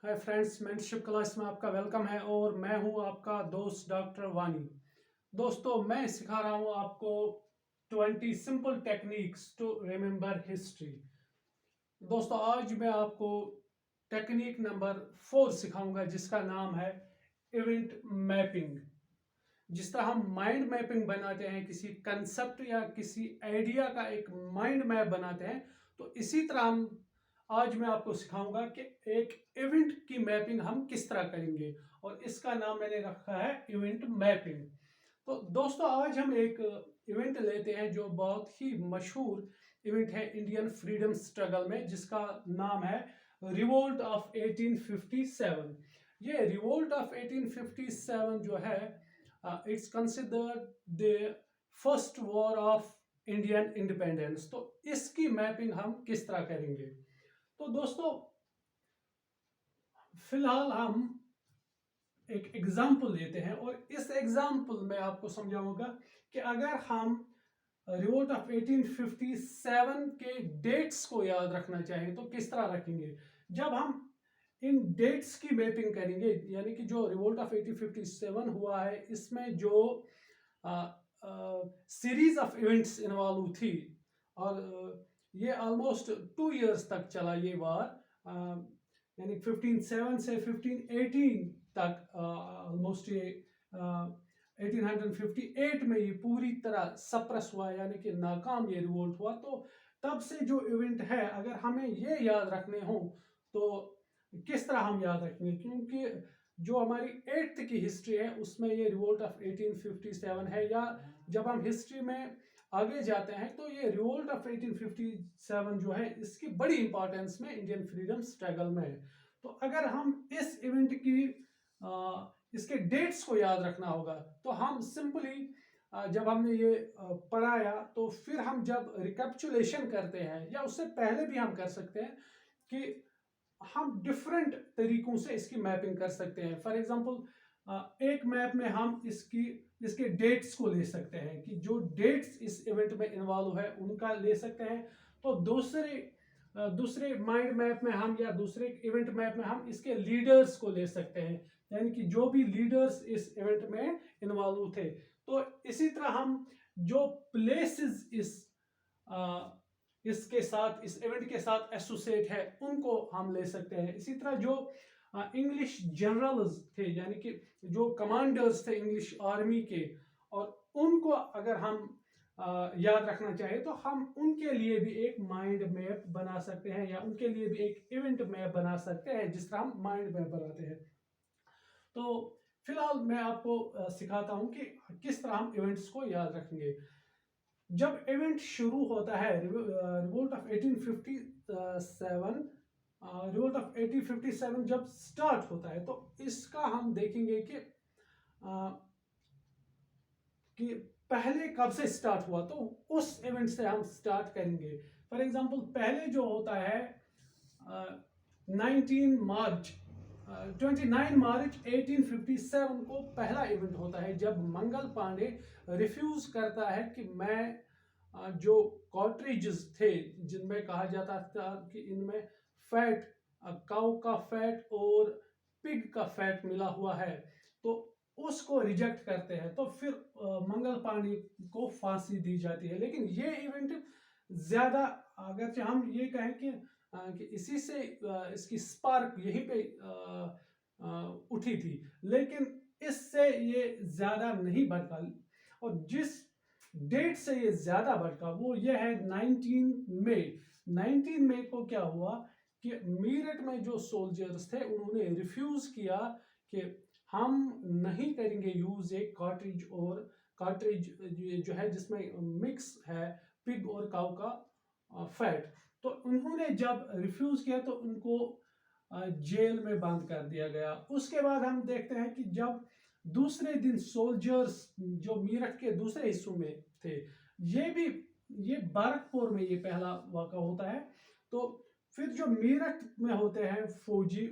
Hi friends, mentorship class में आपका welcome है और मैं हूं आपका दोस्त डॉक्टर वानी। दोस्तों, मैं सिखा रहा हूं आपको 20 simple techniques to remember history. दोस्तों, आज मैं आपको टेक्निक नंबर 4 सिखाऊंगा जिसका नाम है इवेंट मैपिंग। जिस तरह हम माइंड मैपिंग बनाते हैं, किसी कंसेप्ट या किसी आइडिया का एक माइंड मैप बनाते हैं, तो इसी तरह हम आज मैं आपको सिखाऊंगा कि एक इवेंट की मैपिंग हम किस तरह करेंगे, और इसका नाम मैंने रखा है इवेंट मैपिंग। तो दोस्तों, आज हम एक इवेंट लेते हैं जो बहुत ही मशहूर इवेंट है इंडियन फ्रीडम स्ट्रगल में, जिसका नाम है रिवोल्ट ऑफ 1857। ये रिवोल्ट ऑफ 1857 जो है, it's considered the first war of Indian independence. तो इसकी मैपिंग हम किस तरह करेंगे? तो दोस्तों, फिलहाल हम एक एग्जाम्पल लेते हैं और इस एग्जाम्पल में आपको समझाऊंगा कि अगर हम रिवोल्ट ऑफ 1857 के डेट्स को याद रखना चाहें तो किस तरह रखेंगे। जब हम इन डेट्स की मैपिंग करेंगे, यानी कि जो रिवोल्ट ऑफ 1857 हुआ है, इसमें जो सीरीज ऑफ इवेंट्स इन्वॉल्व थी, और ये ऑलमोस्ट 2 इयर्स तक चला ये वार। यानी 1507 से 1518 तक ऑलमोस्ट ये 1858 में ये पूरी तरह सप्रेस हुआ, यानी कि नाकाम ये रिवोल्ट हुआ। तो तब से जो इवेंट है, अगर हमें ये याद रखने हो तो किस तरह हम याद रखेंगे, क्योंकि जो हमारी 8th की हिस्ट्री है उसमें ये रिवोल्ट ऑफ 1857 है, या जब हम हिस्ट्री में आगे जाते हैं तो ये रिवोल्ट ऑफ 1857 जो है इसकी बड़ी इंपॉर्टेंस में इंडियन फ्रीडम स्ट्रगल में है। तो अगर हम इस इवेंट की इसके डेट्स को याद रखना होगा, तो हम सिंपली जब हमने ये पढ़ाया, तो फिर हम जब रिकैप्चुलेशन करते हैं, या उससे पहले भी हम कर सकते हैं कि हम डिफरेंट तरीकों से इसकी मैपिंग कर सकते हैं। फॉर एग्जांपल, एक मैप में हम इसके डेट्स को ले सकते हैं कि जो डेट्स इस इवेंट में इन्वॉल्व है उनका ले सकते हैं। तो दूसरे माइंड मैप में हम, या दूसरे इवेंट मैप में हम इसके लीडर्स को ले सकते हैं, यानी कि जो भी लीडर्स इस इवेंट में इन्वॉल्व थे। तो इसी तरह हम जो प्लेसेस इसके साथ, इस इवेंट के साथ एसोसिएट है, उनको हम ले सकते हैं। इसी तरह जो इंग्लिश जनरल्स थे, यानी कि जो कमांडर्स थे इंग्लिश आर्मी के, और उनको अगर हम याद रखना चाहें तो हम उनके लिए भी एक माइंड मैप बना सकते हैं, या उनके लिए भी एक इवेंट मैप बना सकते हैं, जिस तरह हम माइंड मैप बनाते हैं। तो फिलहाल मैं आपको सिखाता हूं कि किस तरह हम इवेंट्स को याद रखेंगे। जब इवेंट शुरू होता है, रिवोल्ट ऑफ 1857, रिवोल्ट ऑफ 1857 जब स्टार्ट होता है, तो इसका हम देखेंगे कि पहले कब से स्टार्ट हुआ, तो उस इवेंट से हम स्टार्ट करेंगे। फॉर एग्जांपल, पहले जो होता है 19 मार्च, 29 मार्च 1857 को पहला इवेंट होता है, जब मंगल पांडे रिफ्यूज करता है कि मैं जो कॉटरेजेस थे, जिनमें कहा जाता था कि इनमें फैट, काउ का फैट और पिग का फैट मिला हुआ है, तो उसको रिजेक्ट करते हैं। तो फिर मंगल पांडे को फांसी दी जाती है। लेकिन ये इवेंट ज्यादा, अगर हम ये कहें कि इसी से इसकी स्पार्क यहीं पे उठी थी, लेकिन इससे ये ज्यादा नहीं भड़का। और जिस डेट से ये ज्यादा भड़का वो ये है 19 मई। 19 मई को क्या हुआ कि मीरठ में जो सोल्जर्स थे उन्होंने रिफ्यूज किया कि हम नहीं करेंगे यूज एक कार्ट्रिज जो है जिसमें मिक्स है पिग और काउ का फैट। तो उन्होंने जब रिफ्यूज किया तो उनको जेल में बंद कर दिया गया। उसके बाद हम देखते हैं कि जब दूसरे दिन सोल्जर्स जो मीरठ के दूसरे हिस्सों में थे, ये बारकपुर में ये पहला वाक़ा होता है। तो फिर जो मीरठ में होते हैं फौजी,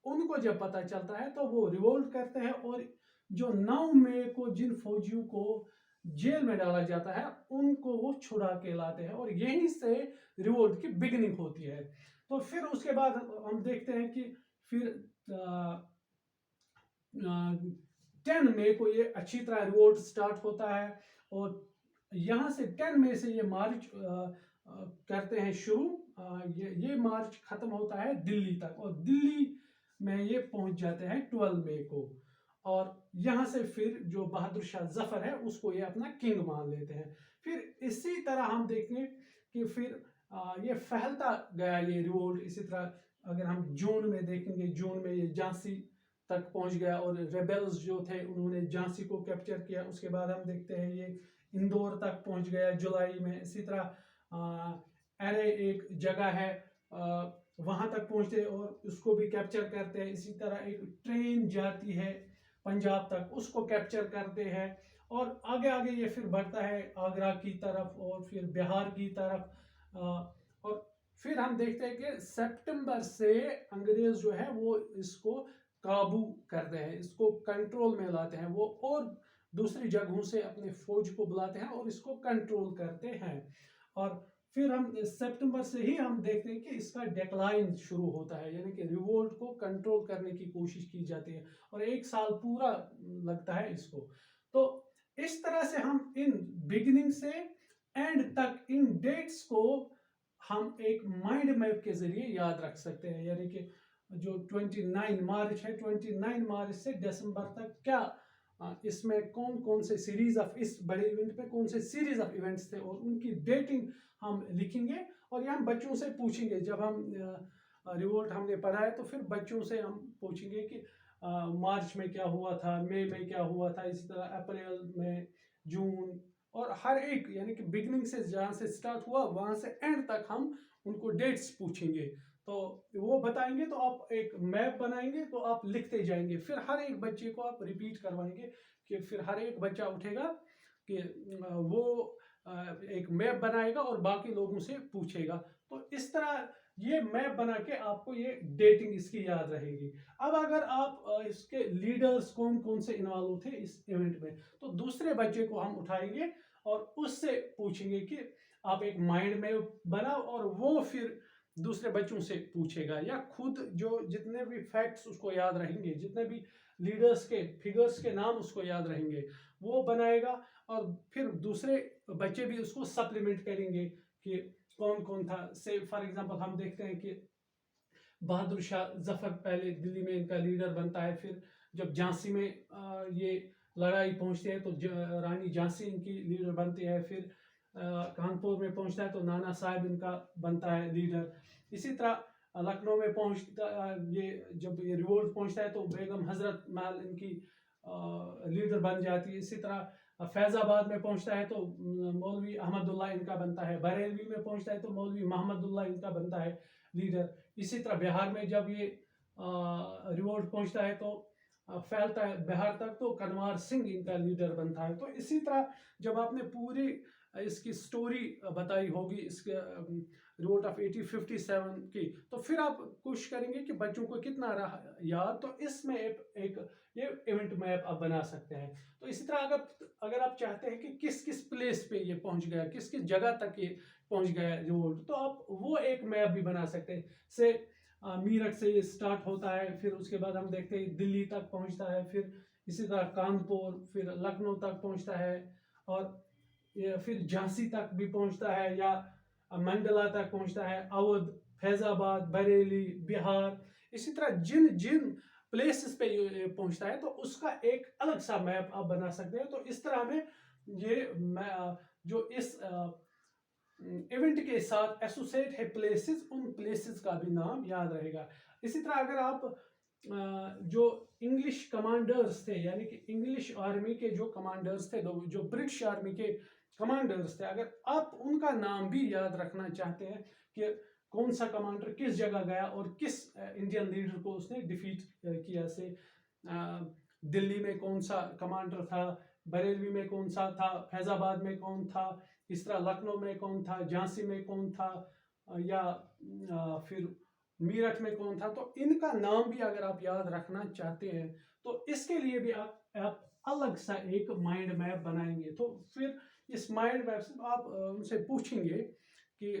उनको जब पता चलता है तो वो रिवोल्ट करते हैं, और जो 9 मई को जिन फौजियों को जेल में डाला जाता है उनको वो छुड़ा के लाते हैं, और यहीं से रिवोल्ट की बिगिनिंग होती है। तो फिर उसके बाद हम देखते हैं कि फिर 10 मई को ये अच्छी तरह रिवोल्ट स्टार्ट होता है, और यहाँ से 10 मई से ये मार्च करते हैं शुरू। ये मार्च खत्म होता है दिल्ली तक, और दिल्ली में ये पहुंच जाते हैं 12 मई को। और यहाँ से फिर जो बहादुर शाह जफर है उसको ये अपना किंग मान लेते हैं। फिर इसी तरह हम देखें कि फिर ये फैलता गया ये रिवोल्ट। इसी तरह अगर हम जून में देखेंगे, जून में ये झांसी तक पहुंच गया, और रेबेल्स जो थे उन्होंने झांसी को कैप्चर किया। उसके बाद हम देखते हैं ये इंदौर तक पहुंच गया जुलाई में। इसी तरह एरे एक जगह है, वहां तक पहुंचते और उसको भी कैप्चर करते हैं। इसी तरह एक ट्रेन जाती है पंजाब तक, उसको कैप्चर करते हैं, और आगे आगे ये फिर बढ़ता है आगरा की तरफ और फिर बिहार की तरफ। और फिर हम देखते हैं कि सितंबर से अंग्रेज जो है वो इसको काबू करते हैं, इसको कंट्रोल में लाते हैं वो, और दूसरी जगहों से अपने फौज को बुलाते हैं और इसको कंट्रोल करते हैं। और फिर हम सितंबर से ही हम देखते हैं कि इसका डेक्लाइन शुरू होता है, यानी कि रिवोल्ट को कंट्रोल करने की कोशिश की जाती है, और 1 साल पूरा लगता है इसको। तो इस तरह से हम इन बिगिनिंग से एंड तक इन डेट्स को हम एक माइंड मैप के जरिए याद रख सकते हैं। यानी कि जो 29 मार्च है, 29 मार्च से दिसंबर तक क्या इसमें कौन कौन से सीरीज ऑफ, इस बड़े इवेंट पे कौन से सीरीज ऑफ इवेंट्स थे, और उनकी डेटिंग हम लिखेंगे। और ये हम बच्चों से पूछेंगे, जब हम रिवोल्ट हमने पढ़ा है तो फिर बच्चों से हम पूछेंगे कि मार्च में क्या हुआ था, मई में क्या हुआ था, इसी तरह अप्रैल में, जून, और हर एक यानी कि बिगनिंग से जहाँ से स्टार्ट हुआ वहां से एंड तक हम उनको डेट्स पूछेंगे। तो वो बताएंगे तो आप एक मैप बनाएंगे, तो आप लिखते जाएंगे, फिर हर एक बच्चे को आप रिपीट करवाएंगे, कि फिर हर एक बच्चा उठेगा कि वो एक मैप बनाएगा और बाकी लोगों से पूछेगा। तो इस तरह ये मैप बना के आपको ये डेटिंग इसकी याद रहेगी। अब अगर आप इसके लीडर्स कौन कौन से इन्वॉल्व थे इस इवेंट में, तो दूसरे बच्चे को हम उठाएंगे और उससे पूछेंगे कि आप एक माइंड मैप बनाओ, और वो फिर दूसरे बच्चों से पूछेगा, या खुद जो जितने भी फैक्ट्स उसको याद रहेंगे, जितने भी लीडर्स के फिगर्स के नाम उसको याद रहेंगे, वो बनाएगा। और फिर दूसरे बच्चे भी उसको सप्लीमेंट करेंगे कि कौन कौन था। से फॉर एग्जांपल हम देखते हैं कि बहादुर शाह जफर पहले दिल्ली में इनका लीडर बनता है, फिर जब झांसी में ये लड़ाई पहुंचती है तो रानी झांसी इनकी लीडर बनती है, फिर कानपुर में पहुंचता है तो नाना साहब इनका बनता है लीडर। इसी तरह लखनऊ में पहुंचता ये जब ये रिवोल्ट पहुंचता है तो बेगम हजरत महल इनकी लीडर बन जाती है। इसी तरह फैजाबाद में पहुंचता है तो मौलवी अहमदुल्ला इनका बनता है, बरेलवी में पहुंचता है तो मौलवी मोहम्मदुल्लाह इनका बनता है लीडर। इसी तरह बिहार में जब ये रिवोल्ट पहुंचता है तो फैलता है बिहार तक, तो कनवार सिंह इनका लीडर बनता है। तो इसी तरह जब आपने पूरी इसकी स्टोरी बताई होगी इसके रिवोल्ट ऑफ 1857 की, तो फिर आप कोशिश करेंगे कि बच्चों को कितना रहा याद, तो इसमें एक ये इवेंट मैप आप बना सकते हैं। तो इसी तरह अगर आप चाहते हैं कि किस किस प्लेस पे ये पहुंच गया, किस किस जगह तक ये पहुंच गया रिवोल्ट, तो आप वो एक मैप भी बना सकते हैं। से मीरठ से ये स्टार्ट होता है, फिर उसके बाद हम देखते हैं दिल्ली तक पहुंचता है, फिर इसी तरह कानपुर, फिर लखनऊ तक पहुंचता है, और फिर झांसी तक भी पहुंचता है, या मंडला तक पहुंचता है, अवध, फैजाबाद, बरेली, बिहार। इसी तरह जिन जिन प्लेसेस पे ये पहुंचता है तो उसका एक अलग सा मैप आप बना सकते हैं। तो इस तरह में ये जो इस इवेंट के साथ एसोसिएट है प्लेसेस, उन प्लेसेस का भी नाम याद रहेगा। इसी तरह अगर आप जो इंग्लिश कमांडर्स थे, यानी कि इंग्लिश आर्मी के जो कमांडर्स थे, जो ब्रिटिश आर्मी के कमांडर्स थे, अगर आप उनका नाम भी याद रखना चाहते हैं कि कौन सा कमांडर किस जगह गया और किस इंडियन लीडर को उसने डिफीट किया, से दिल्ली में कौन सा कमांडर था, बरेलवी में कौन सा था, फैजाबाद में कौन था, इस तरह लखनऊ में कौन था, झांसी में कौन था, या फिर मीरठ में कौन था, तो इनका नाम भी अगर आप याद रखना चाहते हैं तो इसके लिए भी आप अलग सा एक माइंड मैप बनाएंगे। तो फिर इस माइंड मैप से आप उनसे पूछेंगे कि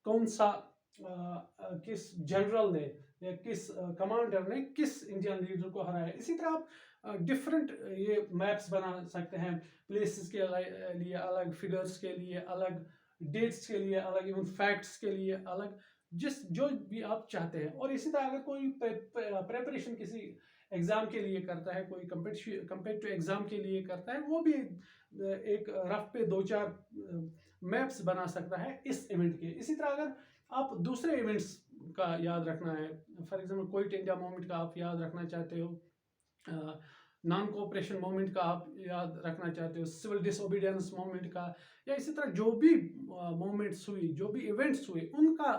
कौन सा किस जनरल ने या किस कमांडर ने किस इंडियन लीडर को हराया। इसी तरह आप डिफरेंट ये मैप्स बना सकते हैं, प्लेसेस के लिए अलग, फिगर्स के लिए अलग, डेट्स के लिए अलग, इवन फैक्ट्स के लिए अलग, जिस जो भी आप चाहते हैं। और इसी तरह अगर कोई प्रेपरेशन किसी एग्जाम के लिए करता है, कोई कम्पेटिटिव एग्जाम के लिए करता है, वो भी एक रफ पे दो चार मैप्स बना सकता है इस इवेंट के। इसी तरह अगर आप दूसरे इवेंट्स का याद रखना है, for example quit India movement का आप याद रखना चाहते हो, नॉन कोऑपरेशन मूवमेंट का आप याद रखना चाहते हो, सिविल डिसोबीडियंस मूवमेंट का, या इसी तरह जो भी मूवमेंट्स हुई, जो भी इवेंट्स हुए, उनका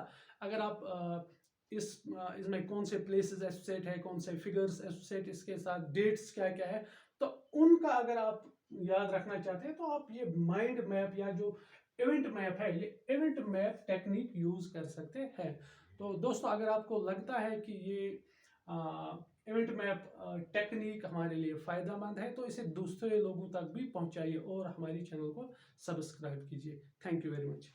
अगर आप इसमें कौन से प्लेसेस एसोसिएट है, कौन से फिगर्स एसोसिएट इसके साथ, डेट्स क्या क्या है, तो उनका अगर आप याद रखना चाहते हैं तो आप ये माइंड मैप या जो इवेंट मैप है, ये इवेंट मैप टेक्निक यूज कर सकते हैं। तो दोस्तों, अगर आपको लगता है कि ये इवेंट मैप टेक्निक हमारे लिए फ़ायदेमंद है, तो इसे दूसरे लोगों तक भी पहुंचाइए और हमारी चैनल को सब्सक्राइब कीजिए। Thank you very much.